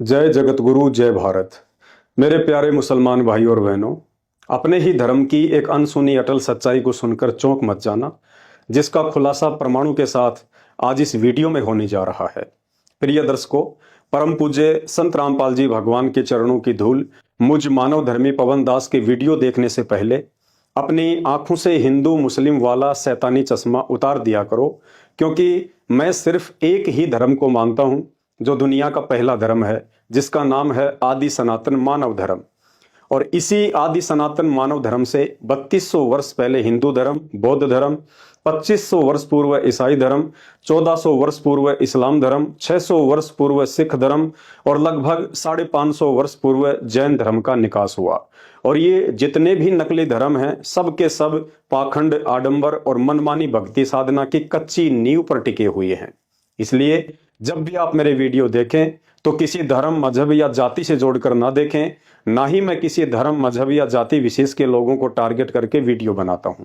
जय जगत गुरु जय भारत। मेरे प्यारे मुसलमान भाई और बहनों, अपने ही धर्म की एक अनसुनी अटल सच्चाई को सुनकर चौंक मच जाना, जिसका खुलासा परमाणु के साथ आज इस वीडियो में होने जा रहा है। प्रिय दर्शकों, परम पूज्य संत रामपाल जी भगवान के चरणों की धूल मुझ मानव धर्मी पवन दास के वीडियो देखने से पहले अपनी आंखों से हिंदू मुस्लिम वाला शैतानी चश्मा उतार दिया करो, क्योंकि मैं सिर्फ एक ही धर्म को मानता हूं, जो दुनिया का पहला धर्म है, जिसका नाम है आदि सनातन मानव धर्म। और इसी आदि सनातन मानव धर्म से 3200 वर्ष पहले हिंदू धर्म, बौद्ध धर्म, 2500 वर्ष पूर्व ईसाई धर्म, 1400 वर्ष पूर्व इस्लाम धर्म, 600 वर्ष पूर्व सिख धर्म और लगभग 550 वर्ष पूर्व जैन धर्म का निकास हुआ। और ये जितने भी नकली धर्म हैं, सब के सब पाखंड, आडंबर और मनमानी भक्ति साधना की कच्ची नींव पर टिके हुए हैं। इसलिए जब भी आप मेरे वीडियो देखें तो किसी धर्म, मजहब या जाति से जोड़कर ना देखें। ना ही मैं किसी धर्म, मजहब या जाति विशेष के लोगों को टारगेट करके वीडियो बनाता हूं।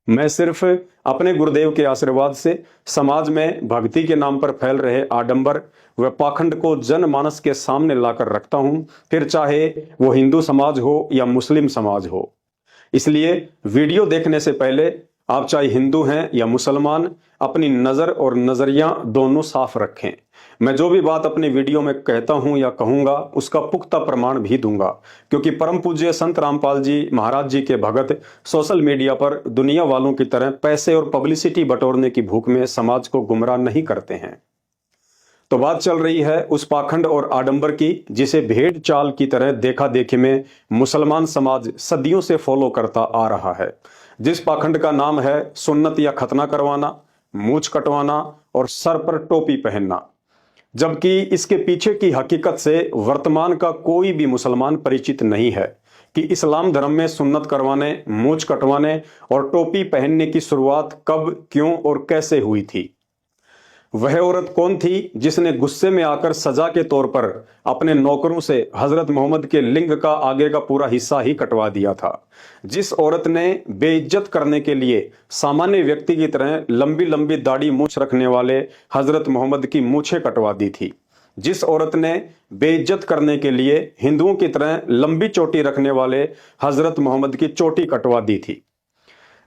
मैं सिर्फ अपने गुरुदेव के आशीर्वाद से समाज में भक्ति के नाम पर फैल रहे आडंबर व पाखंड को जनमानस के सामने लाकर रखता हूं, फिर चाहे वो हिंदू समाज हो या मुस्लिम समाज हो। इसलिए वीडियो देखने से पहले आप चाहे हिंदू हैं या मुसलमान, अपनी नजर और नजरिया दोनों साफ रखें। मैं जो भी बात अपने वीडियो में कहता हूं या कहूंगा, उसका पुख्ता प्रमाण भी दूंगा, क्योंकि परम पूज्य संत रामपाल जी महाराज जी के भगत सोशल मीडिया पर दुनिया वालों की तरह पैसे और पब्लिसिटी बटोरने की भूख में समाज को गुमराह नहीं करते हैं। तो बात चल रही है उस पाखंड और आडंबर की, जिसे भेड़ चाल की तरह देखा देखी में मुसलमान समाज सदियों से फॉलो करता आ रहा है। जिस पाखंड का नाम है सुन्नत या खतना करवाना, मूछ कटवाना और सर पर टोपी पहनना, जबकि इसके पीछे की हकीकत से वर्तमान का कोई भी मुसलमान परिचित नहीं है कि इस्लाम धर्म में सुन्नत करवाने, मूछ कटवाने और टोपी पहनने की शुरुआत कब, क्यों और कैसे हुई थी। वह औरत कौन थी जिसने गुस्से में आकर सजा के तौर पर अपने नौकरों से हजरत मोहम्मद के लिंग का आगे का पूरा हिस्सा ही कटवा दिया था। जिस औरत ने बेइज्जत करने के लिए सामान्य व्यक्ति की तरह लंबी लंबी दाढ़ी मूछ रखने वाले हजरत मोहम्मद की मूछें कटवा दी थी। जिस औरत ने बेइज्जत करने के लिए हिंदुओं की तरह लंबी चोटी रखने वाले हजरत मोहम्मद की चोटी कटवा दी थी।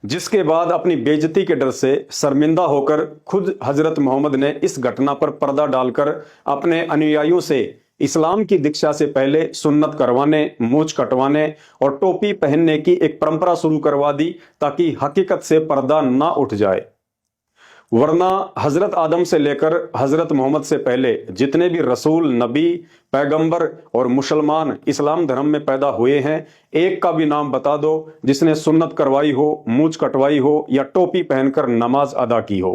जिसके बाद अपनी बेइज्जती के डर से शर्मिंदा होकर खुद हजरत मोहम्मद ने इस घटना पर पर्दा डालकर अपने अनुयायियों से इस्लाम की दीक्षा से पहले सुन्नत करवाने, मूछ कटवाने और टोपी पहनने की एक परंपरा शुरू करवा दी, ताकि हकीकत से पर्दा ना उठ जाए। वरना हजरत आदम से लेकर हजरत मोहम्मद से पहले जितने भी रसूल, नबी, पैगंबर और मुसलमान इस्लाम धर्म में पैदा हुए हैं, एक का भी नाम बता दो जिसने सुन्नत करवाई हो, मूछ कटवाई हो या टोपी पहनकर नमाज अदा की हो।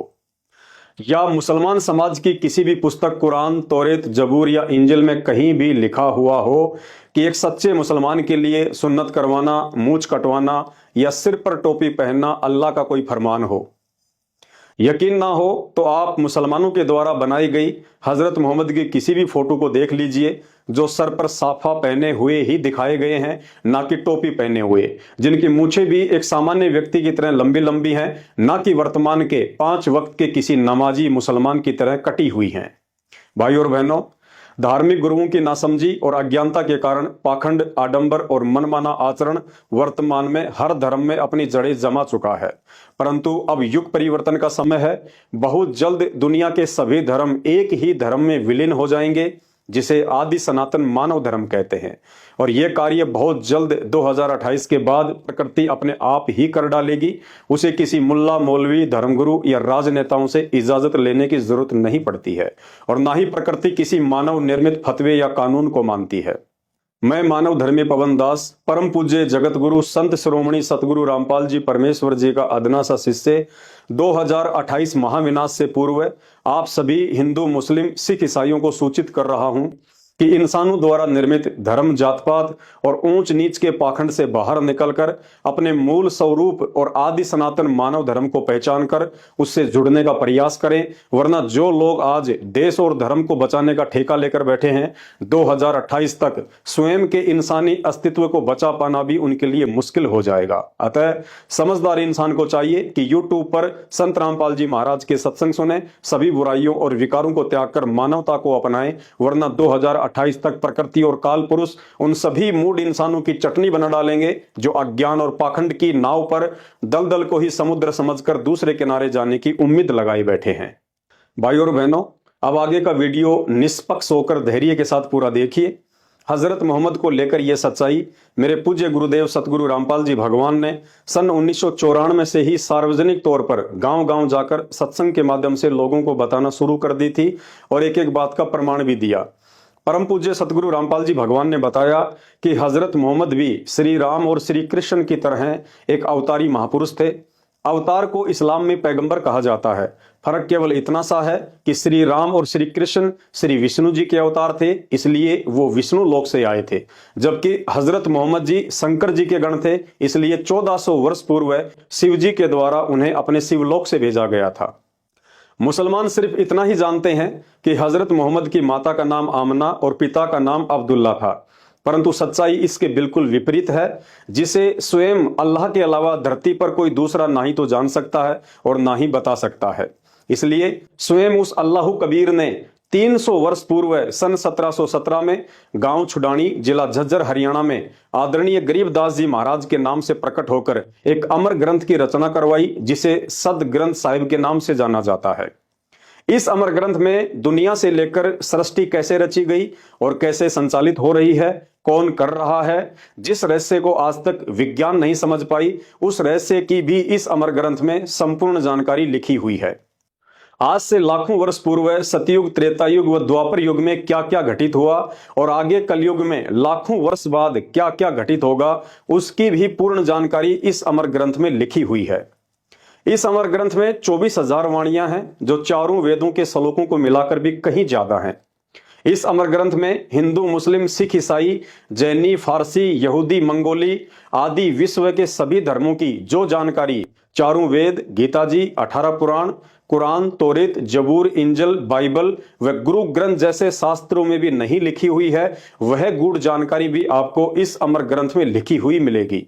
या मुसलमान समाज की किसी भी पुस्तक, कुरान, तौरेत, जबूर या इंजिल में कहीं भी लिखा हुआ हो कि एक सच्चे मुसलमान के लिए सुन्नत करवाना, मूछ कटवाना या सिर पर टोपी पहनना अल्लाह का कोई फरमान हो। यकीन ना हो तो आप मुसलमानों के द्वारा बनाई गई हजरत मोहम्मद की किसी भी फोटो को देख लीजिए, जो सर पर साफा पहने हुए ही दिखाए गए हैं, ना कि टोपी पहने हुए, जिनकी मूछें भी एक सामान्य व्यक्ति की तरह लंबी लंबी हैं, ना कि वर्तमान के 5 वक्त के किसी नमाजी मुसलमान की तरह कटी हुई हैं। भाई और बहनों, धार्मिक गुरुओं की नासमझी और अज्ञानता के कारण पाखंड, आडंबर और मनमाना आचरण वर्तमान में हर धर्म में अपनी जड़ें जमा चुका है। परंतु अब युग परिवर्तन का समय है। बहुत जल्द दुनिया के सभी धर्म एक ही धर्म में विलीन हो जाएंगे, जिसे आदि सनातन मानव धर्म कहते हैं। और यह कार्य बहुत जल्द 2028 के बाद प्रकृति अपने आप ही कर डालेगी। उसे किसी मुल्ला, मौलवी, धर्मगुरु या राजनेताओं से इजाजत लेने की जरूरत नहीं पड़ती है, और ना ही प्रकृति किसी मानव निर्मित फतवे या कानून को मानती है। मैं मानव धर्मी पवन दास, परम पूज्य जगत गुरु संत शिरोमणि सतगुरु रामपाल जी परमेश्वर जी का अदना सा शिष्य, 2028 महाविनाश से पूर्व आप सभी हिंदू, मुस्लिम, सिख, ईसाइयों को सूचित कर रहा हूं कि इंसानों द्वारा निर्मित धर्म, जात पात और ऊंच नीच के पाखंड से बाहर निकलकर अपने मूल स्वरूप और आदि सनातन मानव धर्म को पहचान कर उससे जुड़ने का प्रयास करें। वरना जो लोग आज देश और धर्म को बचाने का ठेका लेकर बैठे हैं, 2028 तक स्वयं के इंसानी अस्तित्व को बचा पाना भी उनके लिए मुश्किल हो जाएगा। अतः समझदार इंसान को चाहिए कि यूट्यूब पर संत रामपाल जी महाराज के सत्संग सुने, सभी बुराइयों और विकारों को त्याग कर मानवता को अपनाएं, वरना 2028 2028 तक प्रकृति और काल पुरुष उन सभी मूढ़ इंसानों की चटनी बना डालेंगे जो अज्ञान और पाखंड की नाव पर दलदल को ही समुद्र समझकर दूसरे किनारे जाने की उम्मीद लगाए बैठे हैं। भाइयों और बहनों, अब आगे का वीडियो निष्पक्ष होकर धैर्य के साथ पूरा देखिए। हजरत मोहम्मद को लेकर यह सच्चाई मेरे पूज्य गुरुदेव सतगुरु रामपाल जी भगवान ने सन 1994 से ही सार्वजनिक तौर पर गांव-गांव जाकर सत्संग के माध्यम से लोगों को बताना शुरू कर दी थी और एक एक बात का प्रमाण भी दिया। परम पूज्य सतगुरु रामपाल जी भगवान ने बताया कि हजरत मोहम्मद भी श्री राम और श्री कृष्ण की तरह एक अवतारी महापुरुष थे। अवतार को इस्लाम में पैगंबर कहा जाता है। फर्क केवल इतना सा है कि श्री राम और श्री कृष्ण श्री विष्णु जी के अवतार थे, इसलिए वो विष्णु लोक से आए थे, जबकि हजरत मोहम्मद जी शंकर जी के गण थे, इसलिए 1400 वर्ष पूर्व शिव जी के द्वारा उन्हें अपने शिवलोक से भेजा गया था। मुसलमान सिर्फ इतना ही जानते हैं कि हजरत मोहम्मद की माता का नाम आमना और पिता का नाम अब्दुल्ला था, परंतु सच्चाई इसके बिल्कुल विपरीत है, जिसे स्वयं अल्लाह के अलावा धरती पर कोई दूसरा ना ही तो जान सकता है और ना ही बता सकता है। इसलिए स्वयं उस अल्लाह कबीर ने 300 वर्ष पूर्व सन 1717 में गांव छुडानी जिला झज्जर हरियाणा में आदरणीय गरीबदास जी महाराज के नाम से प्रकट होकर एक अमर ग्रंथ की रचना करवाई, जिसे सद ग्रंथ साहिब के नाम से जाना जाता है। इस अमर ग्रंथ में दुनिया से लेकर सृष्टि कैसे रची गई और कैसे संचालित हो रही है, कौन कर रहा है, जिस रहस्य को आज तक विज्ञान नहीं समझ पाई, उस रहस्य की भी इस अमर ग्रंथ में संपूर्ण जानकारी लिखी हुई है। आज से लाखों वर्ष पूर्व सतयुग, त्रेता युग व द्वापर युग में क्या क्या घटित हुआ और आगे कलयुग में लाखों वर्ष बाद क्या क्या घटित होगा, उसकी भी पूर्ण जानकारी इस अमर ग्रंथ में लिखी हुई है। इस अमर ग्रंथ में 24,000 वाणियां हैं, जो चारों वेदों के श्लोकों को मिलाकर भी कहीं ज्यादा हैं। इस अमर ग्रंथ में हिंदू, मुस्लिम, सिख, ईसाई, जैनी, फारसी, यहूदी, मंगोली आदि विश्व के सभी धर्मों की जो जानकारी चारों वेद, गीता जी, 18 पुराण, कुरान, तौरेत, जबूर, इंजल, बाइबल व गुरु ग्रंथ जैसे शास्त्रों में भी नहीं लिखी हुई है, वह गूढ़ जानकारी भी आपको इस अमर ग्रंथ में लिखी हुई मिलेगी।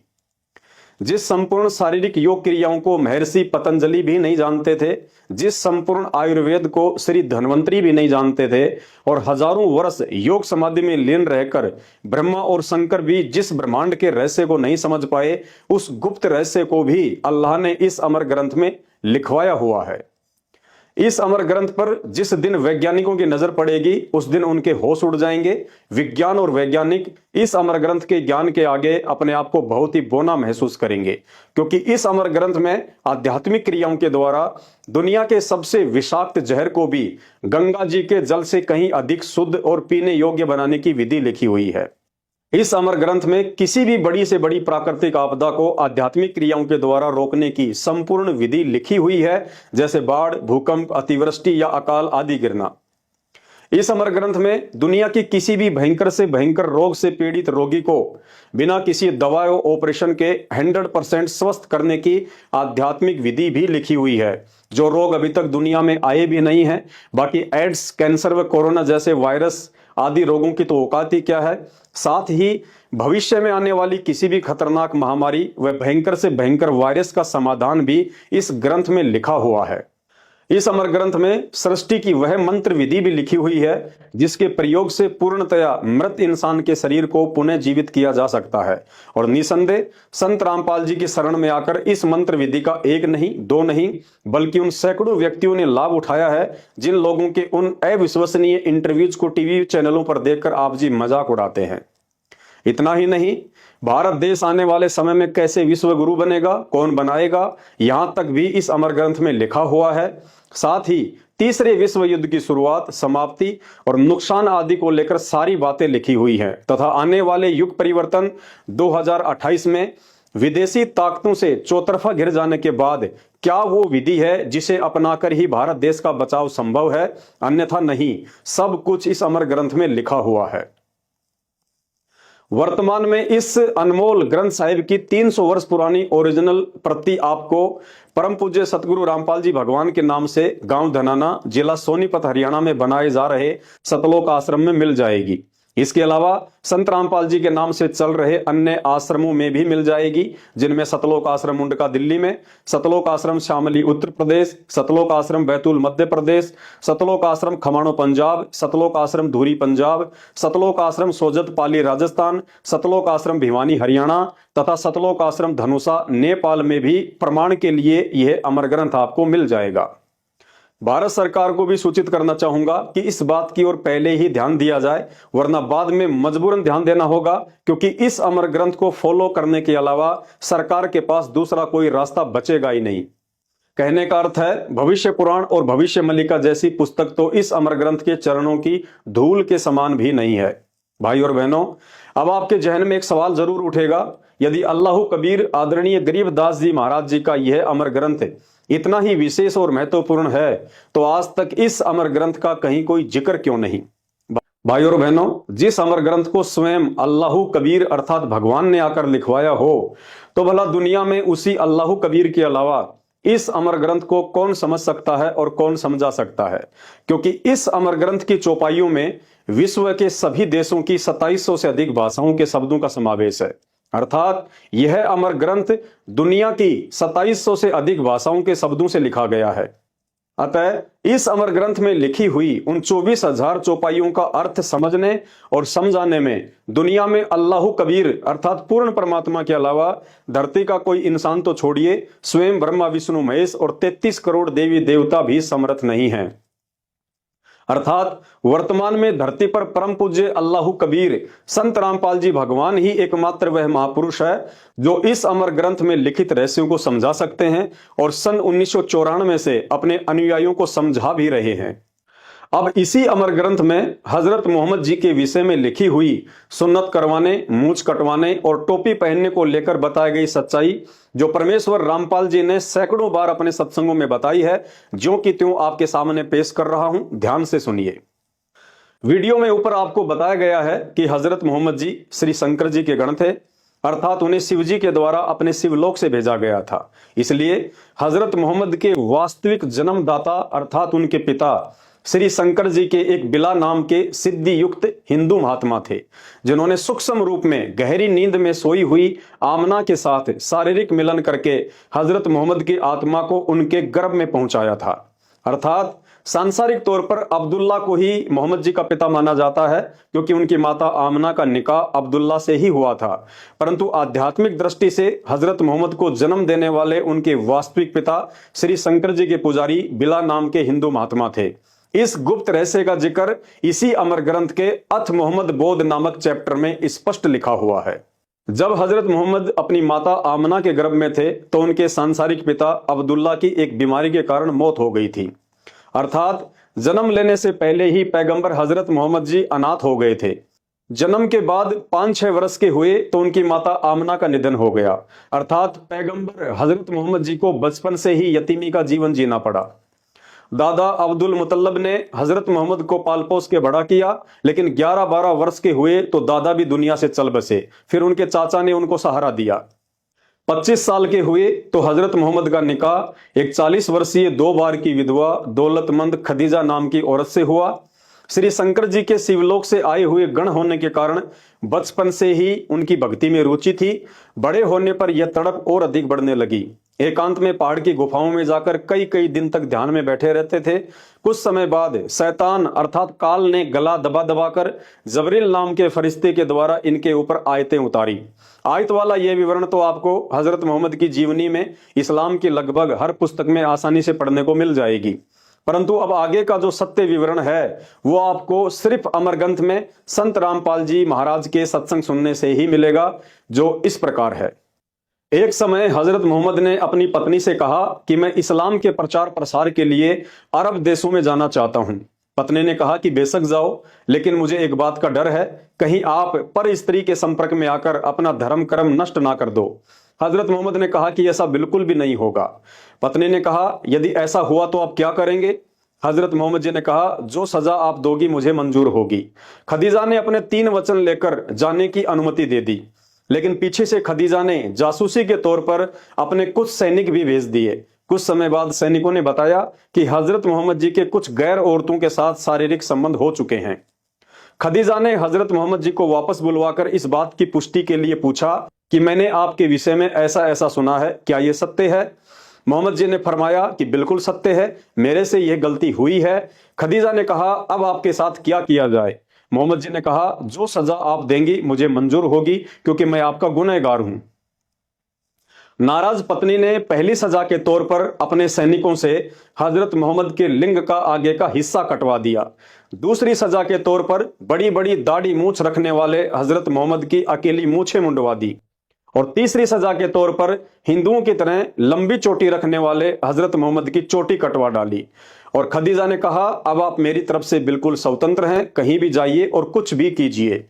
जिस संपूर्ण शारीरिक योग क्रियाओं को महर्षि पतंजलि भी नहीं जानते थे, जिस संपूर्ण आयुर्वेद को श्री धन्वंतरी भी नहीं जानते थे और हजारों वर्ष योग समाधि में लीन रहकर ब्रह्मा और शंकर भी जिस ब्रह्मांड के रहस्य को नहीं समझ पाए, उस गुप्त रहस्य को भी अल्लाह ने इस अमर ग्रंथ में लिखवाया हुआ है। इस अमर ग्रंथ पर जिस दिन वैज्ञानिकों की नजर पड़ेगी, उस दिन उनके होश उड़ जाएंगे। विज्ञान और वैज्ञानिक इस अमर ग्रंथ के ज्ञान के आगे अपने आप को बहुत ही बौना महसूस करेंगे, क्योंकि इस अमर ग्रंथ में आध्यात्मिक क्रियाओं के द्वारा दुनिया के सबसे विषाक्त जहर को भी गंगा जी के जल से कहीं अधिक शुद्ध और पीने योग्य बनाने की विधि लिखी हुई है। इस अमर ग्रंथ में किसी भी बड़ी से बड़ी प्राकृतिक आपदा को आध्यात्मिक क्रियाओं के द्वारा रोकने की संपूर्ण विधि लिखी हुई है, जैसे बाढ़, भूकंप, अतिवृष्टि या अकाल आदि गिरना। इस अमर ग्रंथ में दुनिया की किसी भी भयंकर से भयंकर रोग से पीड़ित रोगी को बिना किसी दवा और ऑपरेशन के 100% स्वस्थ करने की आध्यात्मिक विधि भी लिखी हुई है, जो रोग अभी तक दुनिया में आए भी नहीं है। बाकी एड्स, कैंसर व कोरोना जैसे वायरस आदि रोगों की तो औकात ही क्या है। साथ ही भविष्य में आने वाली किसी भी खतरनाक महामारी व भयंकर से भयंकर वायरस का समाधान भी इस ग्रंथ में लिखा हुआ है। इस अमर ग्रंथ में सृष्टि की वह मंत्र विधि भी लिखी हुई है, जिसके प्रयोग से पूर्णतया मृत इंसान के शरीर को पुनः जीवित किया जा सकता है। और निसंदेह संत रामपाल जी की शरण में आकर इस मंत्र विधि का एक नहीं, दो नहीं, बल्कि उन सैकड़ों व्यक्तियों ने लाभ उठाया है, जिन लोगों के उन अविश्वसनीय इंटरव्यूज को टीवी चैनलों पर देखकर आप जी मजाक उड़ाते हैं। इतना ही नहीं, भारत देश आने वाले समय में कैसे विश्व गुरु बनेगा, कौन बनाएगा, यहां तक भी इस अमर ग्रंथ में लिखा हुआ है। साथ ही तीसरे विश्व युद्ध की शुरुआत, समाप्ति और नुकसान आदि को लेकर सारी बातें लिखी हुई हैं तथा आने वाले युग परिवर्तन 2028 में विदेशी ताकतों से चौतरफा घिर जाने के बाद क्या वो विधि है जिसे अपनाकर ही भारत देश का बचाव संभव है, अन्यथा नहीं। सब कुछ इस अमर ग्रंथ में लिखा हुआ है। वर्तमान में इस अनमोल ग्रंथ साहिब की 300 वर्ष पुरानी ओरिजिनल प्रति आपको परम पूज्य सतगुरु रामपाल जी भगवान के नाम से गांव धनाना, जिला सोनीपत, हरियाणा में बनाए जा रहे सतलोक आश्रम में मिल जाएगी। इसके अलावा संत रामपाल जी के नाम से चल रहे अन्य आश्रमों में भी मिल जाएगी, जिनमें सतलोक आश्रम मुंडका दिल्ली में, सतलोक आश्रम शामली उत्तर प्रदेश, सतलोक आश्रम बैतूल मध्य प्रदेश, सतलोक आश्रम खमाणो पंजाब, सतलोक आश्रम धुरी पंजाब, सतलोक आश्रम सोजत पाली राजस्थान, सतलोक आश्रम भिवानी हरियाणा तथा सतलोक आश्रम धनुषा नेपाल में भी प्रमाण के लिए यह अमर ग्रंथ आपको मिल जाएगा। भारत सरकार को भी सूचित करना चाहूंगा कि इस बात की ओर पहले ही ध्यान दिया जाए, वरना बाद में मजबूरन ध्यान देना होगा, क्योंकि इस अमर ग्रंथ को फॉलो करने के अलावा सरकार के पास दूसरा कोई रास्ता बचेगा ही नहीं। कहने का अर्थ है, भविष्य पुराण और भविष्य मल्लिका जैसी पुस्तक तो इस अमर ग्रंथ के चरणों की धूल के समान भी नहीं है। भाई और बहनों, अब आपके जहन में एक सवाल जरूर उठेगा, यदि अल्लाह कबीर आदरणीय गरीबदास जी महाराज जी का यह अमर ग्रंथ इतना ही विशेष और महत्वपूर्ण है, तो आज तक इस अमर ग्रंथ का कहीं कोई जिक्र क्यों नहीं। भाई और बहनों, जिस अमर ग्रंथ को स्वयं अल्लाह कबीर अर्थात भगवान ने आकर लिखवाया हो, तो भला दुनिया में उसी अल्लाह कबीर के अलावा इस अमर ग्रंथ को कौन समझ सकता है और कौन समझा सकता है, क्योंकि इस अमर ग्रंथ की चौपाइयों में विश्व के सभी देशों की 2700 से अधिक भाषाओं के शब्दों का समावेश है। अर्थात यह अमर ग्रंथ दुनिया की 2700 से अधिक भाषाओं के शब्दों से लिखा गया है। अतः इस अमर ग्रंथ में लिखी हुई उन 24,000 चौपाइयों का अर्थ समझने और समझाने में दुनिया में अल्लाह कबीर अर्थात पूर्ण परमात्मा के अलावा धरती का कोई इंसान तो छोड़िए, स्वयं ब्रह्मा विष्णु महेश और 33 करोड़ देवी देवता भी समर्थ नहीं है। अर्थात वर्तमान में धरती पर परम पूज्य अल्लाह कबीर संत रामपाल जी भगवान ही एकमात्र वह महापुरुष है जो इस अमर ग्रंथ में लिखित रहस्यों को समझा सकते हैं और सन 1994 से अपने अनुयायियों को समझा भी रहे हैं। अब इसी अमर ग्रंथ में हजरत मोहम्मद जी के विषय में लिखी हुई सुन्नत करवाने, मूछ कटवाने और टोपी पहनने को लेकर बताई गई सच्चाई, जो परमेश्वर रामपाल जी ने सैकड़ों बार अपने सत्संगों में बताई है, ज्यों की त्यों आपके सामने पेश कर रहा हूं, ध्यान से सुनिए। वीडियो में ऊपर आपको बताया गया है कि हजरत मोहम्मद जी श्री शंकर जी के गण थे, अर्थात उन्हें शिव जी के द्वारा अपने शिवलोक से भेजा गया था। इसलिए हजरत मोहम्मद के वास्तविक जन्मदाता अर्थात उनके पिता श्री शंकर जी के एक बिला नाम के सिद्धि युक्त हिंदू महात्मा थे, जिन्होंने सूक्ष्म रूप में गहरी नींद में सोई हुई आमना के साथ शारीरिक मिलन करके हजरत मोहम्मद की आत्मा को उनके गर्भ में पहुंचाया था। अर्थात सांसारिक तौर पर अब्दुल्ला को ही मोहम्मद जी का पिता माना जाता है, क्योंकि उनकी माता आमना का निकाह अब्दुल्ला से ही हुआ था, परंतु आध्यात्मिक दृष्टि से हजरत मोहम्मद को जन्म देने वाले उनके वास्तविक पिता श्री शंकर जी के पुजारी बिला नाम के हिंदू महात्मा थे। इस गुप्त रहस्य का जिक्र इसी अमर ग्रंथ के अथ मोहम्मद बोध नामक चैप्टर में स्पष्ट लिखा हुआ है। जब हजरत मोहम्मद अपनी माता आमना के गर्भ में थे तो उनके सांसारिक पिता अब्दुल्ला की एक बीमारी के कारण मौत हो गई थी। अर्थात जन्म लेने से पहले ही पैगंबर हजरत मोहम्मद जी अनाथ हो गए थे। जन्म के बाद 5-6 वर्ष के हुए तो उनकी माता आमना का निधन हो गया। अर्थात पैगंबर हजरत मोहम्मद जी को बचपन से ही यतीमी का जीवन जीना पड़ा। दादा अब्दुल मुतल्लब ने हजरत मोहम्मद को पाल पोस के बड़ा किया, लेकिन 11-12 वर्ष के हुए तो दादा भी दुनिया से चल बसे। फिर उनके चाचा ने उनको सहारा दिया। 25 साल के हुए तो हजरत मोहम्मद का निकाह एक 40 वर्षीय 2 बार की विधवा दौलतमंद खदीजा नाम की औरत से हुआ। श्री शंकर जी के शिवलोक से आए हुए गण होने के कारण बचपन से ही उनकी भक्ति में रुचि थी। बड़े होने पर यह तड़प और अधिक बढ़ने लगी। एकांत में पहाड़ की गुफाओं में जाकर कई कई दिन तक ध्यान में बैठे रहते थे। कुछ समय बाद शैतान अर्थात काल ने गला दबा दबाकर जबरील नाम के फरिश्ते के द्वारा इनके ऊपर आयतें उतारी। आयत वाला यह विवरण तो आपको हजरत मोहम्मद की जीवनी में इस्लाम की लगभग हर पुस्तक में आसानी से पढ़ने को मिल जाएगी, परंतु अब आगे का जो सत्य विवरण है वो आपको सिर्फ अमर ग्रंथ में संत रामपाल जी महाराज के सत्संग सुनने से ही मिलेगा, जो इस प्रकार है। एक समय हजरत मोहम्मद ने अपनी पत्नी से कहा कि मैं इस्लाम के प्रचार प्रसार के लिए अरब देशों में जाना चाहता हूं। पत्नी ने कहा कि बेशक जाओ, लेकिन मुझे एक बात का डर है, कहीं आप पर स्त्री के संपर्क में आकर अपना धर्म कर्म नष्ट ना कर दो। हजरत मोहम्मद ने कहा कि ऐसा बिल्कुल भी नहीं होगा। पत्नी ने कहा, यदि ऐसा हुआ तो आप क्या करेंगे? हजरत मोहम्मद जी ने कहा, जो सजा आप दोगी मुझे मंजूर होगी। खदीजा ने अपने 3 वचन लेकर जाने की अनुमति दे दी, लेकिन पीछे से खदीजा ने जासूसी के तौर पर अपने कुछ सैनिक भी भेज दिए। कुछ समय बाद सैनिकों ने बताया कि हजरत मोहम्मद जी के कुछ गैर औरतों के साथ शारीरिक संबंध हो चुके हैं। खदीजा ने हजरत मोहम्मद जी को वापस बुलवाकर इस बात की पुष्टि के लिए पूछा कि मैंने आपके विषय में ऐसा ऐसा सुना है, क्या यह सत्य है? मोहम्मद जी ने फरमाया कि बिल्कुल सत्य है, मेरे से यह गलती हुई है। खदीजा ने कहा, अब आपके साथ क्या किया जाए? मोहम्मद जी ने कहा, जो सजा आप देंगी मुझे मंजूर होगी, क्योंकि मैं आपका गुनहगार हूं। नाराज पत्नी ने पहली सजा के तौर पर अपने सैनिकों से हजरत मोहम्मद के लिंग का आगे का हिस्सा कटवा दिया। दूसरी सजा के तौर पर बड़ी बड़ी दाढ़ी मूछ रखने वाले हजरत मोहम्मद की अकेली मूछें मुंडवा दी। और तीसरी सजा के तौर पर हिंदुओं की तरह लंबी चोटी रखने वाले हजरत मोहम्मद की चोटी कटवा डाली। और खदीजा ने कहा, अब आप मेरी तरफ से बिल्कुल स्वतंत्र हैं, कहीं भी जाइए और कुछ भी कीजिए।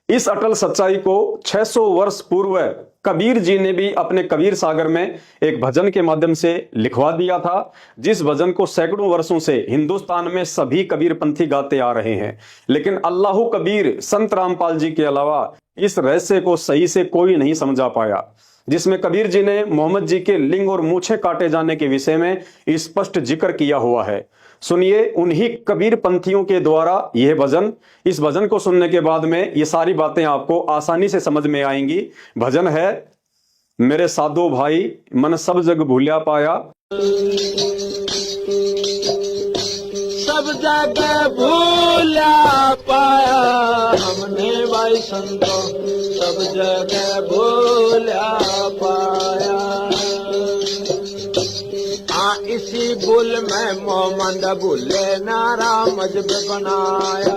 इस अटल सच्चाई को 600 वर्ष पूर्व कबीर जी ने भी अपने कबीर सागर में एक भजन के माध्यम से लिखवा दिया था, जिस भजन को सैकड़ों वर्षों से हिंदुस्तान में सभी कबीरपंथी गाते आ रहे हैं। लेकिन अल्लाह कबीर संत रामपाल जी के अलावा इस रहस्य को सही से कोई नहीं समझा पाया, जिसमें कबीर जी ने मोहम्मद जी के लिंग और मूछें काटे जाने के विषय में स्पष्ट जिक्र किया हुआ है। सुनिए उन्हीं कबीर पंथियों के द्वारा यह भजन। इस भजन को सुनने के बाद में ये सारी बातें आपको आसानी से समझ में आएंगी। भजन है, मेरे साधो भाई मन सब जग भूलिया पाया, सब जगह भूला पाया हमने भाई संतों, सब जगह भूला पाया। हाँ इसी भूल में मोहम्मद भूले नारा मजहब बनाया,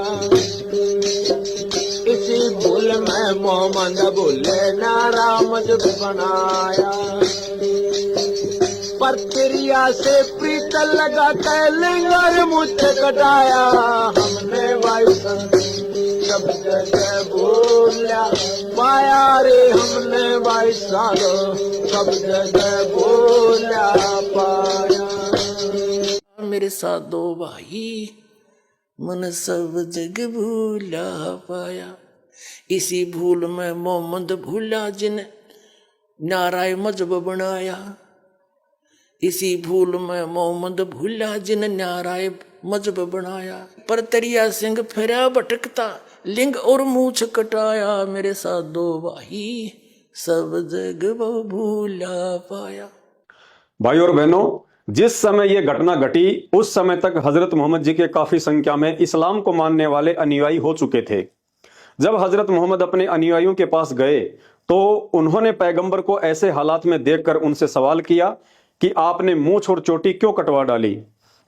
इसी भूल में मोहम्मद भूले नारा मजहब बनाया। पर क्रिया से प्रीत लगा के लिंगर मुझे कटाया हमने भाई सब जगह भूला पाया रे, हमने भाई सालो सब जगह भूला पाया। मेरे साधो भाई मन सब जग भूला पाया, इसी भूल में मोहम्मद भूला जिन नाराय मजहब बनाया, इसी भूल में मोहम्मद भूला जिन नाराय मजहब बनाया। पर तरिया सिंह फिरा भटकता लिंग और मूछ कटाया, मेरे साधो भाई सब जग भूला पाया। भाई और बहनों, जिस समय यह घटना घटी उस समय तक हजरत मोहम्मद जी के काफी संख्या में इस्लाम को मानने वाले अनुयायी हो चुके थे। जब हजरत मोहम्मद अपने अनुयायियों के पास गए तो उन्होंने पैगंबर को ऐसे हालात में देखकर उनसे सवाल किया कि आपने मूछ और चोटी क्यों कटवा डाली?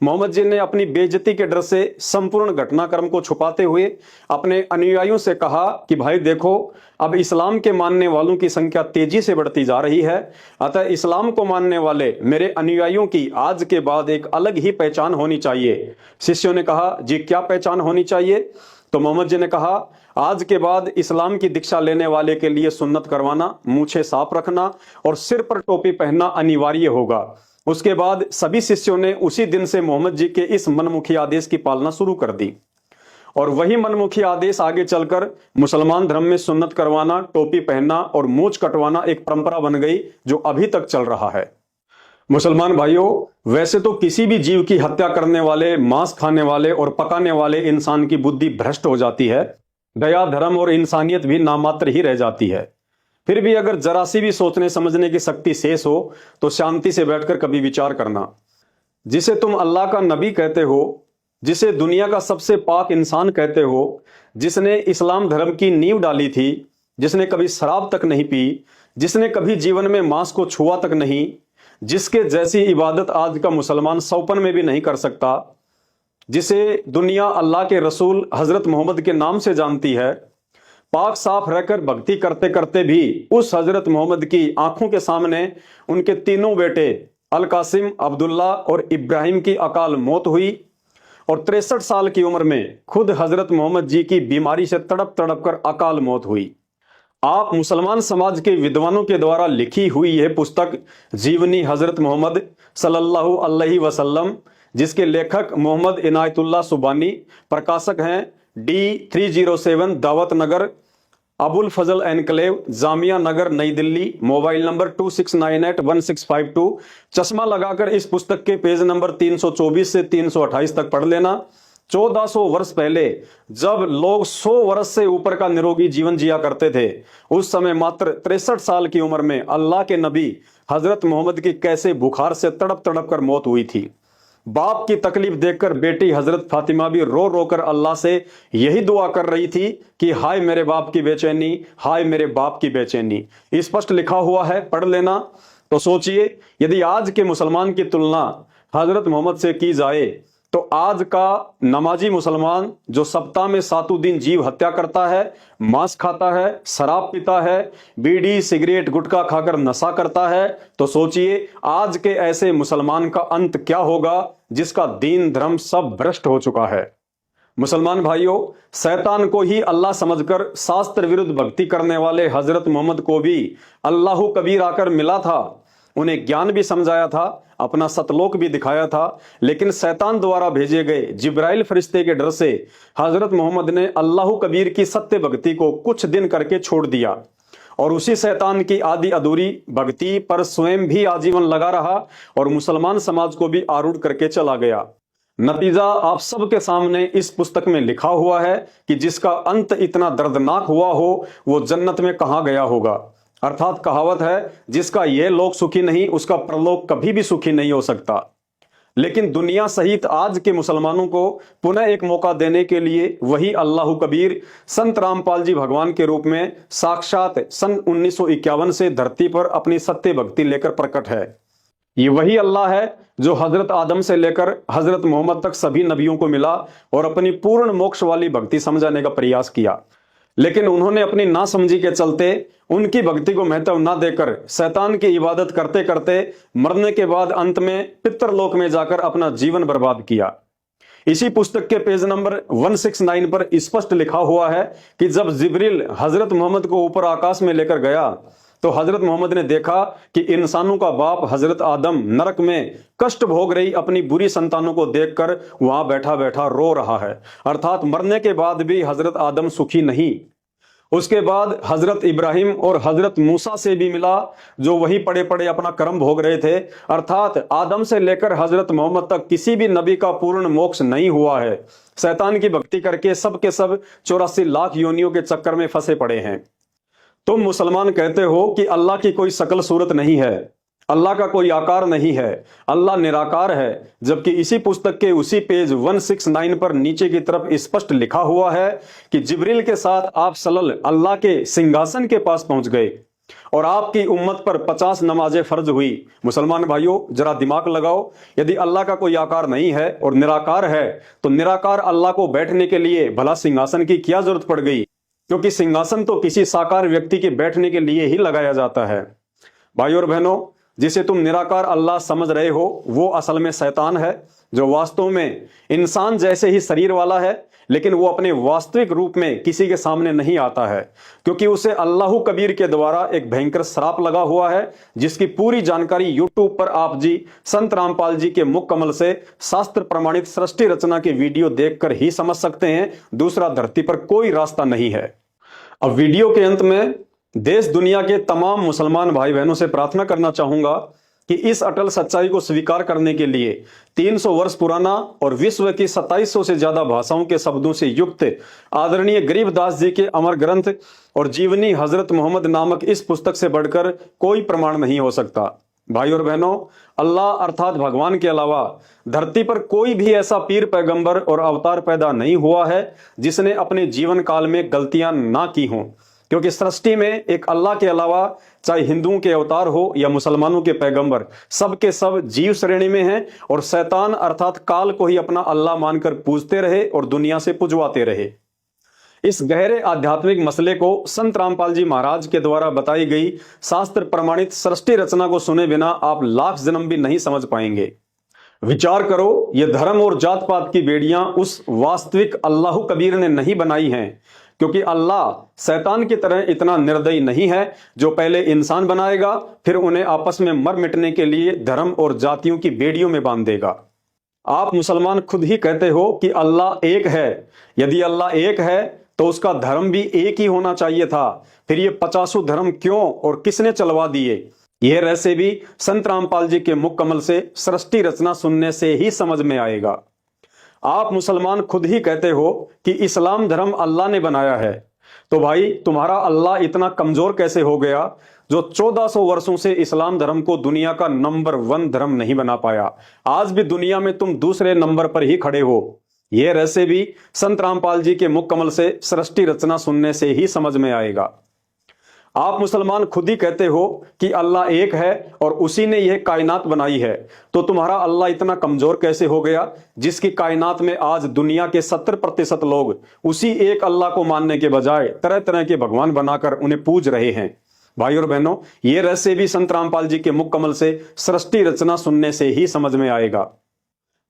मोहम्मद जी ने अपनी बेइज्जती के डर से संपूर्ण घटनाक्रम को छुपाते हुए अपने अनुयायियों से कहा कि भाई देखो, अब इस्लाम के मानने वालों की संख्या तेजी से बढ़ती जा रही है, अतः इस्लाम को मानने वाले मेरे अनुयायियों की आज के बाद एक अलग ही पहचान होनी चाहिए। शिष्यों ने कहा, जी क्या पहचान होनी चाहिए? तो मोहम्मद जी ने कहा, आज के बाद इस्लाम की दीक्षा लेने वाले के लिए सुन्नत करवाना, मूछें साफ रखना और सिर पर टोपी पहनना अनिवार्य होगा। उसके बाद सभी शिष्यों ने उसी दिन से मोहम्मद जी के इस मनमुखी आदेश की पालना शुरू कर दी और वही मनमुखी आदेश आगे चलकर मुसलमान धर्म में सुन्नत करवाना, टोपी पहनना और मूछ कटवाना एक परंपरा बन गई जो अभी तक चल रहा है। मुसलमान भाइयों, वैसे तो किसी भी जीव की हत्या करने वाले, मांस खाने वाले और पकाने वाले इंसान की बुद्धि भ्रष्ट हो जाती है, दया, धर्म और इंसानियत भी नामात्र ही रह जाती है। फिर भी अगर जरा सी भी सोचने समझने की शक्ति शेष हो तो शांति से बैठकर कभी विचार करना। जिसे तुम अल्लाह का नबी कहते हो, जिसे दुनिया का सबसे पाक इंसान कहते हो, जिसने इस्लाम धर्म की नींव डाली थी, जिसने कभी शराब तक नहीं पी, जिसने कभी जीवन में मांस को छुआ तक नहीं, जिसके जैसी इबादत आज का मुसलमान सौपन में भी नहीं कर सकता, जिसे दुनिया अल्लाह के रसूल हजरत मोहम्मद के नाम से जानती है, पाक साफ रहकर भक्ति करते करते भी उस हजरत मोहम्मद की आंखों के सामने उनके तीनों बेटे अल कासिम, अब्दुल्ला और इब्राहिम की अकाल मौत हुई और 63 साल की उम्र में खुद हजरत मोहम्मद जी की बीमारी से तड़प तड़प कर अकाल मौत हुई। आप मुसलमान समाज के विद्वानों के द्वारा लिखी हुई यह पुस्तक जीवनी हजरत मोहम्मद सल्लल्लाहु अलैहि वसल्लम, जिसके लेखक मोहम्मद इनायतुल्लाह सुबानी, प्रकाशक हैं D307 दावत नगर, अबुल फजल एनक्लेव, जामिया नगर, नई दिल्ली, मोबाइल नंबर 26981652। चश्मा लगाकर इस पुस्तक के पेज नंबर 324 से 328 तक पढ़ लेना। 1400 वर्ष पहले जब लोग 100 वर्ष से ऊपर का निरोगी जीवन जिया करते थे, उस समय मात्र 63 साल की उम्र में अल्लाह के नबी हजरत मोहम्मद की कैसे बुखार से तड़प तड़प कर मौत हुई थी। बाप की तकलीफ देखकर बेटी हजरत फातिमा भी रो रो कर अल्लाह से यही दुआ कर रही थी कि हाय मेरे बाप की बेचैनी, हाय मेरे बाप की बेचैनी। स्पष्ट लिखा हुआ है, पढ़ लेना। तो सोचिए, यदि आज के मुसलमान की तुलना हजरत मोहम्मद से की जाए तो आज का नमाजी मुसलमान जो सप्ताह में 7 दिन जीव हत्या करता है, मांस खाता है, शराब पीता है, बीड़ी सिगरेट गुटखा खाकर नशा करता है, तो सोचिए आज के ऐसे मुसलमान का अंत क्या होगा जिसका दीन धर्म सब भ्रष्ट हो चुका है। मुसलमान भाइयों, शैतान को ही अल्लाह समझकर शास्त्र विरुद्ध भक्ति करने वाले हजरत मोहम्मद को भी अल्लाह कबीर आकर मिला था, उन्हें ज्ञान भी समझाया था, अपना सतलोक भी दिखाया था, लेकिन शैतान द्वारा भेजे गए जिब्राइल फरिश्ते के डर से हजरत मोहम्मद ने अल्लाह कबीर की सत्य भक्ति को कुछ दिन करके छोड़ दिया और उसी शैतान की आधी अधूरी भक्ति पर स्वयं भी आजीवन लगा रहा और मुसलमान समाज को भी आरूढ़ करके चला गया। नतीजा आप सबके सामने इस पुस्तक में लिखा हुआ है कि जिसका अंत इतना दर्दनाक हुआ हो वो जन्नत में कहां गया होगा। अर्थात कहावत है, जिसका यह लोक सुखी नहीं उसका परलोक कभी भी सुखी नहीं हो सकता। लेकिन दुनिया सहित आज के मुसलमानों को पुनः एक मौका देने के लिए वही अल्लाह कबीर संत रामपाल जी भगवान के रूप में साक्षात सन 1951 से धरती पर अपनी सत्य भक्ति लेकर प्रकट है। ये वही अल्लाह है जो हजरत आदम से लेकर हजरत मोहम्मद तक सभी नबियों को मिला और अपनी पूर्ण मोक्ष वाली भक्ति समझाने का प्रयास किया, लेकिन उन्होंने अपनी नासमझी के चलते उनकी भक्ति को महत्व न देकर शैतान की इबादत करते करते मरने के बाद अंत में पितरलोक में जाकर अपना जीवन बर्बाद किया। इसी पुस्तक के पेज नंबर 169 पर स्पष्ट लिखा हुआ है कि जब जिब्रील हजरत मोहम्मद को ऊपर आकाश में लेकर गया तो हजरत मोहम्मद ने देखा कि इंसानों का बाप हजरत आदम नरक में कष्ट भोग रही अपनी बुरी संतानों को देखकर वहां बैठा बैठा रो रहा है। अर्थात मरने के बाद भी हजरत आदम सुखी नहीं। उसके बाद हजरत इब्राहिम और हजरत मूसा से भी मिला जो वही पड़े पड़े अपना कर्म भोग रहे थे। अर्थात आदम से लेकर हजरत मोहम्मद तक किसी भी नबी का पूर्ण मोक्ष नहीं हुआ है। शैतान की भक्ति करके सब के सब 84 लाख योनियों के चक्कर में फंसे पड़े हैं। तुम मुसलमान कहते हो कि अल्लाह की कोई शकल सूरत नहीं है, अल्लाह का कोई आकार नहीं है, अल्लाह निराकार है, जबकि इसी पुस्तक के उसी पेज 169 पर नीचे की तरफ स्पष्ट लिखा हुआ है कि जिब्रील के साथ आप सल्लल्लाहु अल्लाह के सिंहासन के पास पहुंच गए और आपकी उम्मत पर 50 नमाजें फर्ज हुई। मुसलमान भाइयों, जरा दिमाग लगाओ, यदि अल्लाह का कोई आकार नहीं है और निराकार है तो निराकार अल्लाह को बैठने के लिए भला सिंहासन की क्या जरूरत पड़ गई, क्योंकि सिंहासन तो किसी साकार व्यक्ति के बैठने के लिए ही लगाया जाता है। भाइयों और बहनों, जिसे तुम निराकार अल्लाह समझ रहे हो वो असल में शैतान है, जो वास्तव में इंसान जैसे ही शरीर वाला है, लेकिन वो अपने वास्तविक रूप में किसी के सामने नहीं आता है, क्योंकि उसे अल्लाह कबीर के द्वारा एक भयंकर श्राप लगा हुआ है, जिसकी पूरी जानकारी यूट्यूब पर आप जी संत रामपाल जी के मुख कमल से शास्त्र प्रमाणित सृष्टि रचना के वीडियो देखकर ही समझ सकते हैं। दूसरा धरती पर कोई रास्ता नहीं है। अब वीडियो के अंत में देश दुनिया के तमाम मुसलमान भाई बहनों से प्रार्थना करना चाहूंगा कि इस अटल सच्चाई को स्वीकार करने के लिए 300 वर्ष पुराना और विश्व की 2700 से ज्यादा भाषाओं के शब्दों से युक्त आदरणीय गरीबदास जी के अमर ग्रंथ और जीवनी हजरत मोहम्मद नामक इस पुस्तक से बढ़कर कोई प्रमाण नहीं हो सकता। भाई और बहनों, अल्लाह अर्थात भगवान के अलावा धरती पर कोई भी ऐसा पीर पैगंबर और अवतार पैदा नहीं हुआ है जिसने अपने जीवन काल में गलतियां ना की हों, क्योंकि सृष्टि में एक अल्लाह के अलावा चाहे हिंदुओं के अवतार हो या मुसलमानों के पैगंबर, सब के सब जीव श्रेणी में हैं और शैतान अर्थात काल को ही अपना अल्लाह मानकर पूजते रहे और दुनिया से पुजवाते रहे। इस गहरे आध्यात्मिक मसले को संत रामपाल जी महाराज के द्वारा बताई गई शास्त्र प्रमाणित सृष्टि रचना को सुने बिना आप लाख जन्म भी नहीं समझ पाएंगे। विचार करो, ये धर्म और जात पात की बेड़ियां उस वास्तविक अल्लाह कबीर ने नहीं बनाई हैं, क्योंकि अल्लाह शैतान की तरह इतना निर्दयी नहीं है जो पहले इंसान बनाएगा फिर उन्हें आपस में मर मिटने के लिए धर्म और जातियों की बेड़ियों में बांध देगा। आप मुसलमान खुद ही कहते हो कि अल्लाह एक है। यदि अल्लाह एक है तो उसका धर्म भी एक ही होना चाहिए था, फिर ये 50 धर्म क्यों और किसने चलवा दिए? यह रहस्य भी संत रामपाल जी के मुख कमल से सृष्टि रचना सुनने से ही समझ में आएगा। आप मुसलमान खुद ही कहते हो कि इस्लाम धर्म अल्लाह ने बनाया है, तो भाई तुम्हारा अल्लाह इतना कमजोर कैसे हो गया जो 1400 वर्षों से इस्लाम धर्म को दुनिया का नंबर 1 धर्म नहीं बना पाया? आज भी दुनिया में तुम दूसरे नंबर पर ही खड़े हो। यह रहस्य भी संत रामपाल जी के मुख कमल से सृष्टि रचना सुनने से ही समझ में आएगा। आप मुसलमान खुद ही कहते हो कि अल्लाह एक है और उसी ने यह कायनात बनाई है, तो तुम्हारा अल्लाह इतना कमजोर कैसे हो गया जिसकी कायनात में आज दुनिया के 70% लोग उसी एक अल्लाह को मानने के बजाय तरह तरह के भगवान बनाकर उन्हें पूज रहे हैं। भाई और बहनों, ये रहस्य भी संत रामपाल जी के मुख कमल से सृष्टि रचना सुनने से ही समझ में आएगा।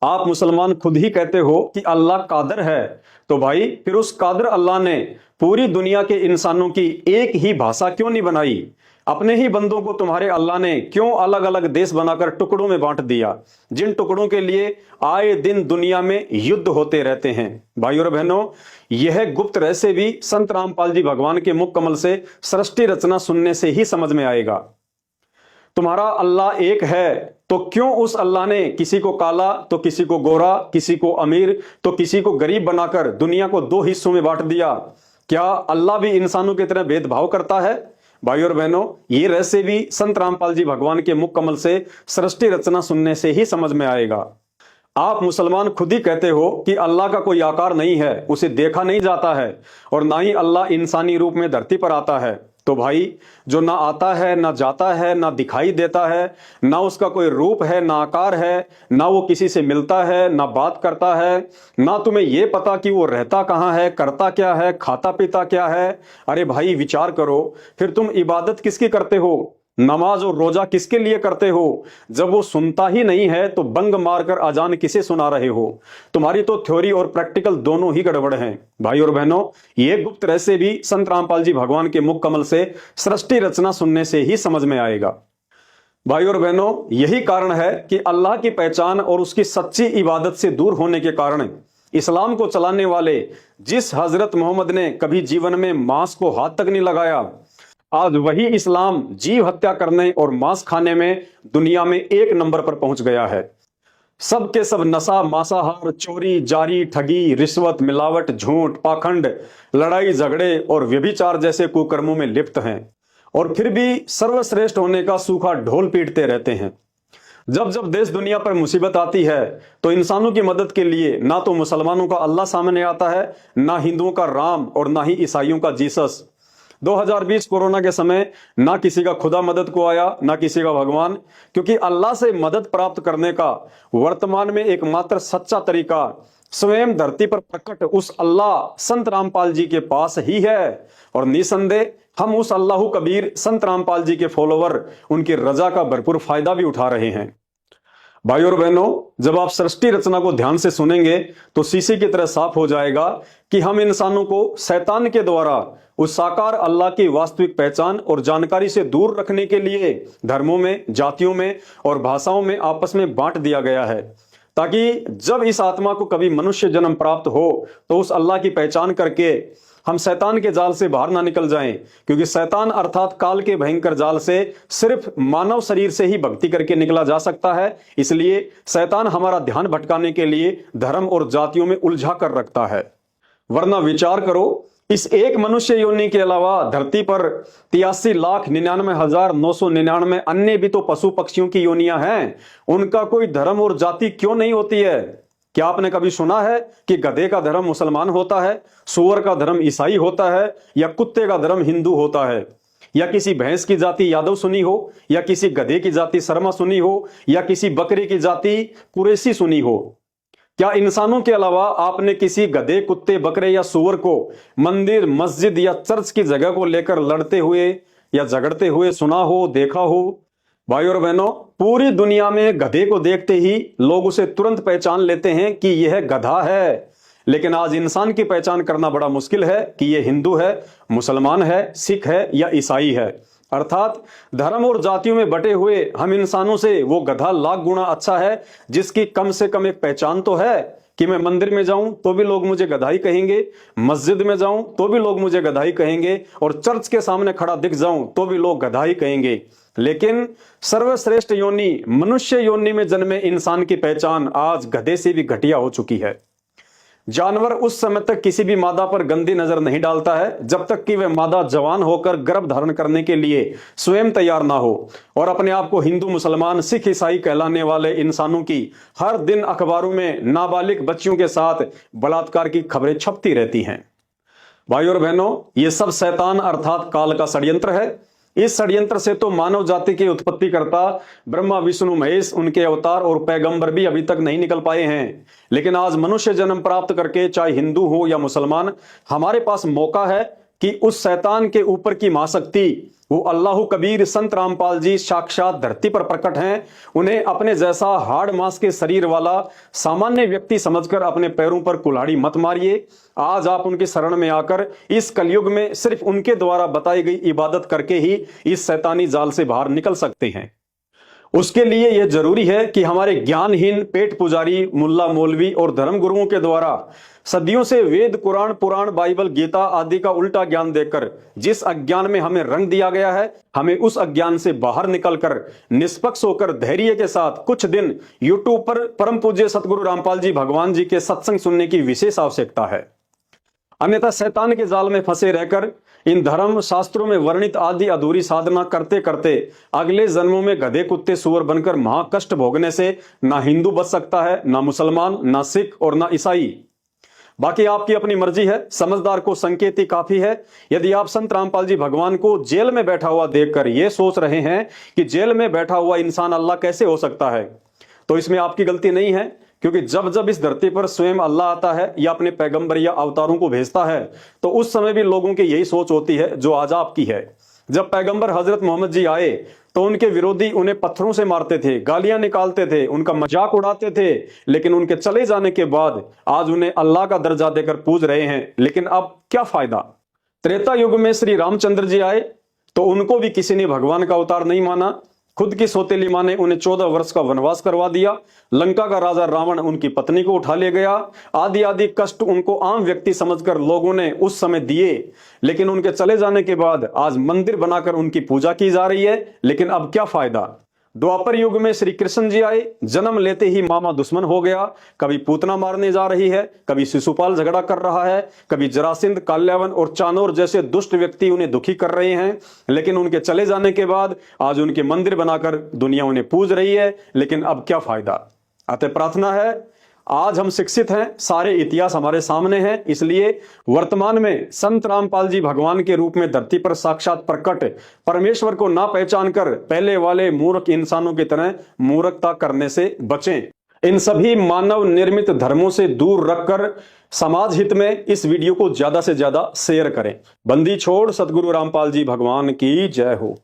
आप मुसलमान खुद ही कहते हो कि अल्लाह कादर है, तो भाई फिर उस कादर अल्लाह ने पूरी दुनिया के इंसानों की एक ही भाषा क्यों नहीं बनाई? अपने ही बंदों को तुम्हारे अल्लाह ने क्यों अलग अलग देश बनाकर टुकड़ों में बांट दिया, जिन टुकड़ों के लिए आए दिन दुनिया में युद्ध होते रहते हैं? भाई और बहनों, यह गुप्त रहस्य भी संत रामपाल जी भगवान के मुख कमल से सृष्टि रचना सुनने से ही समझ में आएगा। तुम्हारा अल्लाह एक है, तो क्यों उस अल्लाह ने किसी को काला तो किसी को गोरा, किसी को अमीर तो किसी को गरीब बनाकर दुनिया को 2 हिस्सों में बांट दिया? क्या अल्लाह भी इंसानों की तरह भेदभाव करता है? भाई और बहनों, ये रहस्य भी संत रामपाल जी भगवान के मुख कमल से सृष्टि रचना सुनने से ही समझ में आएगा। आप मुसलमान खुद ही कहते हो कि अल्लाह का कोई आकार नहीं है, उसे देखा नहीं जाता है और ना ही अल्लाह इंसानी रूप में धरती पर आता है। तो भाई, जो ना आता है, ना जाता है, ना दिखाई देता है, ना उसका कोई रूप है, ना आकार है, ना वो किसी से मिलता है, ना बात करता है, ना तुम्हें ये पता कि वो रहता कहाँ है, करता क्या है, खाता पीता क्या है? अरे भाई विचार करो, फिर तुम इबादत किसकी करते हो? नमाज और रोजा किसके लिए करते हो? जब वो सुनता ही नहीं है तो बंग मारकर अजान किसे सुना रहे हो? तुम्हारी तो थ्योरी और प्रैक्टिकल दोनों ही गड़बड़ हैं। भाई और बहनों, ये गुप्त रहस्य भी संत रामपाल जी भगवान के मुख कमल से सृष्टि रचना सुनने से ही समझ में आएगा। भाई और बहनों, यही कारण है कि अल्लाह की पहचान और उसकी सच्ची इबादत से दूर होने के कारण इस्लाम को चलाने वाले जिस हजरत मोहम्मद ने कभी जीवन में मांस को हाथ तक नहीं लगाया, आज वही इस्लाम जीव हत्या करने और मांस खाने में दुनिया में 1 नंबर पर पहुंच गया है। सब के सब नशा, मांसाहार, चोरी, जारी, ठगी, रिश्वत, मिलावट, झूठ, पाखंड, लड़ाई झगड़े और व्यभिचार जैसे कुकर्मों में लिप्त हैं और फिर भी सर्वश्रेष्ठ होने का सूखा ढोल पीटते रहते हैं। जब जब देश दुनिया पर मुसीबत आती है तो इंसानों की मदद के लिए ना तो मुसलमानों का अल्लाह सामने आता है, ना हिंदुओं का राम और ना ही ईसाइयों का जीसस। 2020 कोरोना के समय ना किसी का खुदा मदद को आया, ना किसी का भगवान, क्योंकि अल्लाह से मदद प्राप्त करने का वर्तमान में एकमात्र सच्चा तरीका स्वयं धरती पर प्रकट उस अल्लाह संत रामपाल जी के पास ही है। और निसंदेह हम उस अल्लाह कबीर संत रामपाल जी के फॉलोवर उनकी रजा का भरपूर फायदा भी उठा रहे हैं। भाई और बहनों, जब आप सृष्टि रचना को ध्यान से सुनेंगे तो शीशे की तरह साफ हो जाएगा कि हम इंसानों को शैतान के द्वारा उस साकार अल्लाह की वास्तविक पहचान और जानकारी से दूर रखने के लिए धर्मों में, जातियों में और भाषाओं में आपस में बांट दिया गया है, ताकि जब इस आत्मा को कभी मनुष्य जन्म प्राप्त हो तो उस अल्लाह की पहचान करके हम शैतान के जाल से बाहर ना निकल जाएं, क्योंकि शैतान अर्थात काल के भयंकर जाल से सिर्फ मानव शरीर से ही भक्ति करके निकला जा सकता है। इसलिए शैतान हमारा ध्यान भटकाने के लिए धर्म और जातियों में उलझा कर रखता है। वरना विचार करो, इस एक मनुष्य योनि के अलावा धरती पर 83,99,999 अन्य भी तो पशु पक्षियों की योनियां हैं। उनका कोई धर्म और जाति क्यों नहीं होती है? क्या आपने कभी सुना है कि गधे का धर्म मुसलमान होता है, सुअर का धर्म ईसाई होता है, या कुत्ते का धर्म हिंदू होता है, या किसी भैंस की जाति यादव सुनी हो, या किसी गधे की जाति शर्मा सुनी हो, या किसी बकरी की जाति कुरैशी सुनी हो? क्या इंसानों के अलावा आपने किसी गधे, कुत्ते, बकरे या सुअर को मंदिर, मस्जिद या चर्च की जगह को लेकर लड़ते हुए या झगड़ते हुए सुना हो, देखा हो? भाई और बहनों, पूरी दुनिया में गधे को देखते ही लोग उसे तुरंत पहचान लेते हैं कि यह गधा है। लेकिन आज इंसान की पहचान करना बड़ा मुश्किल है कि यह हिंदू है, मुसलमान है, सिख है या ईसाई है। अर्थात धर्म और जातियों में बटे हुए हम इंसानों से वो गधा लाख गुना अच्छा है जिसकी कम से कम एक पहचान तो है कि मैं मंदिर में जाऊं तो भी लोग मुझे गधा ही कहेंगे, मस्जिद में जाऊं तो भी लोग मुझे गधा ही कहेंगे, और चर्च के सामने खड़ा दिख जाऊं तो भी लोग गधा ही कहेंगे। लेकिन सर्वश्रेष्ठ योनि मनुष्य योनि में जन्मे इंसान की पहचान आज गधे से भी घटिया हो चुकी है। जानवर उस समय तक किसी भी मादा पर गंदी नजर नहीं डालता है जब तक कि वह मादा जवान होकर गर्भ धारण करने के लिए स्वयं तैयार ना हो। और अपने आप को हिंदू, मुसलमान, सिख, ईसाई कहलाने वाले इंसानों की हर दिन अखबारों में नाबालिग बच्चियों के साथ बलात्कार की खबरें छपती रहती हैं। भाइयों और बहनों, यह सब शैतान अर्थात काल का षड्यंत्र है। इस षड्यंत्र से तो मानव जाति की उत्पत्ति करता ब्रह्मा, विष्णु, महेश, उनके अवतार और पैगंबर भी अभी तक नहीं निकल पाए हैं। लेकिन आज मनुष्य जन्म प्राप्त करके, चाहे हिंदू हो या मुसलमान, हमारे पास मौका है कि उस शैतान के ऊपर की महाशक्ति वो अल्लाह कबीर संत रामपाल जी साक्षात धरती पर प्रकट हैं। उन्हें अपने जैसा हाड़ मांस के शरीर वाला सामान्य व्यक्ति समझकर अपने पैरों पर कुल्हाड़ी मत मारिए। आज आप उनकी शरण में आकर इस कलयुग में सिर्फ उनके द्वारा बताई गई इबादत करके ही इस शैतानी जाल से बाहर निकल सकते हैं। उसके लिए यह जरूरी है कि हमारे ज्ञानहीन पेट पुजारी, मुल्ला, मौलवी और धर्म गुरुओं के द्वारा सदियों से वेद, कुरान, पुराण, बाइबल, गीता आदि का उल्टा ज्ञान देकर जिस अज्ञान में हमें रंग दिया गया है, हमें उस अज्ञान से बाहर निकलकर निष्पक्ष होकर धैर्य के साथ कुछ दिन यूट्यूब पर परम पूज्य सतगुरु रामपाल जी भगवान जी के सत्संग सुनने की विशेष आवश्यकता है। अन्यथा शैतान के जाल में फंसे रहकर इन धर्म शास्त्रों में वर्णित आदि अधूरी साधना करते करते अगले जन्मों में गधे, कुत्ते, सुअर बनकर महाकष्ट भोगने से ना हिंदू बच सकता है, ना मुसलमान, ना सिख और ना ईसाई। बाकी आपकी अपनी मर्जी है। समझदार को संकेत ही काफी है। यदि आप संत रामपाल जी भगवान को जेल में बैठा हुआ देखकर यह सोच रहे हैं कि जेल में बैठा हुआ इंसान अल्लाह कैसे हो सकता है, तो इसमें आपकी गलती नहीं है। क्योंकि जब जब इस धरती पर स्वयं अल्लाह आता है या अपने पैगंबर या अवतारों को भेजता है, तो उस समय भी लोगों की यही सोच होती है जो आज आपकी है। जब पैगंबर हजरत मोहम्मद जी आए तो उनके विरोधी उन्हें पत्थरों से मारते थे, गालियां निकालते थे, उनका मजाक उड़ाते थे। लेकिन उनके चले जाने के बाद आज उन्हें अल्लाह का दर्जा देकर पूज रहे हैं। लेकिन अब क्या फायदा? त्रेता युग में श्री रामचंद्र जी आए तो उनको भी किसी ने भगवान का अवतार नहीं माना। खुद की सौतेली मां ने उन्हें 14 वर्ष का वनवास करवा दिया। लंका का राजा रावण उनकी पत्नी को उठा ले गया। आदि आदि कष्ट उनको आम व्यक्ति समझकर लोगों ने उस समय दिए। लेकिन उनके चले जाने के बाद आज मंदिर बनाकर उनकी पूजा की जा रही है। लेकिन अब क्या फायदा? द्वापर युग में श्री कृष्ण जी आए, जन्म लेते ही मामा दुश्मन हो गया। कभी पूतना मारने जा रही है, कभी शिशुपाल झगड़ा कर रहा है, कभी जरासिंध, काल्यावन और चानोर जैसे दुष्ट व्यक्ति उन्हें दुखी कर रहे हैं। लेकिन उनके चले जाने के बाद आज उनके मंदिर बनाकर दुनिया उन्हें पूज रही है। लेकिन अब क्या फायदा? अतः प्रार्थना है, आज हम शिक्षित हैं, सारे इतिहास हमारे सामने हैं, इसलिए वर्तमान में संत रामपाल जी भगवान के रूप में धरती पर साक्षात प्रकट परमेश्वर को ना पहचान कर पहले वाले मूर्ख इंसानों की तरह मूर्खता करने से बचें। इन सभी मानव निर्मित धर्मों से दूर रखकर समाज हित में इस वीडियो को ज्यादा से ज्यादा शेयर करें। बंदी छोड़ सतगुरु रामपाल जी भगवान की जय हो।